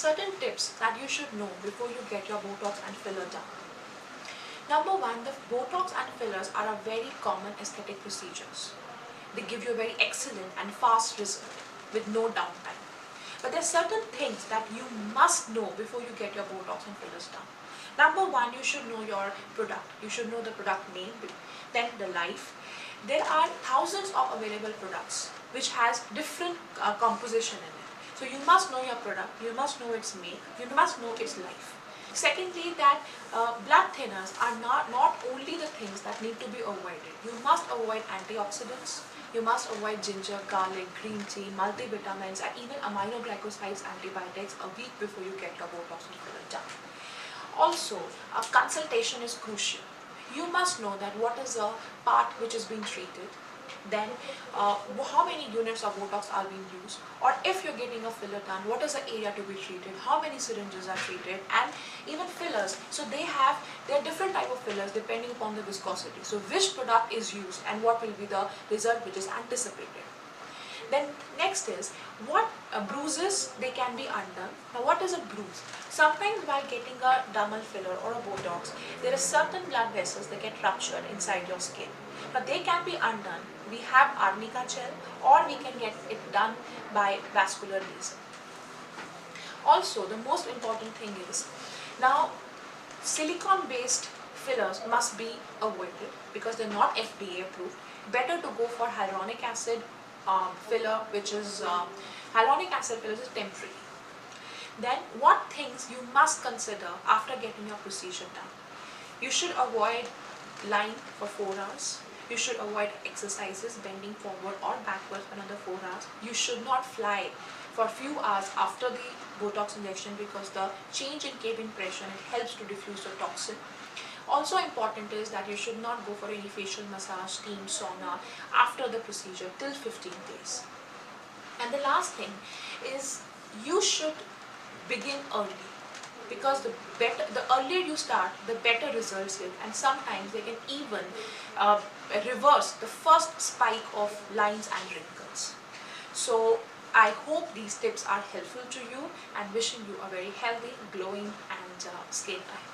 certain tips that you should know before you get your Botox and filler done. Number one, the Botox and fillers are a very common aesthetic procedures. They give you a very excellent and fast result with no downtime. But there are certain things that you must know before you get your Botox and fillers done. Number one, you should know your product. You should know the product name, then the life. There are thousands of available products which has different composition in it. So you must know your product, you must know its make, you must know its life. Secondly, that blood thinners are not only the things that need to be avoided. You must avoid antioxidants, you must avoid ginger, garlic, green tea, multivitamins and even aminoglycosides antibiotics a week before you get your Botox and filler done. Also, a consultation is crucial. You must know that what is the part which is being treated, then how many units of Botox are being used, or if you're getting a filler done, what is the area to be treated, how many syringes are treated, and even fillers. So there are different type of fillers depending upon the viscosity. So which product is used and what will be the result which is anticipated. Then next is what bruises they can be undone. Now what is a bruise? Sometimes while getting a dermal filler or a Botox, there are certain blood vessels that get ruptured inside your skin. But they can be undone. We have arnica gel or we can get it done by vascular laser. Also, the most important thing is, now silicone based fillers must be avoided because they're not FDA approved. Better to go for hyaluronic acid filler, which is hyaluronic acid fillers is temporary. Then what things you must consider after getting your procedure done? You should avoid lying for 4 hours. You should avoid exercises, bending forward or backwards for another 4 hours. You should not fly for a few hours after the Botox injection because the change in cabin pressure helps to diffuse the toxin. Also important is that you should not go for any facial massage, steam, sauna after the procedure till 15 days. And the last thing is you should begin early because the earlier you start, the better results will, and sometimes they can even reverse the first spike of lines and wrinkles. So I hope these tips are helpful to you and wishing you a very healthy, glowing and skin time.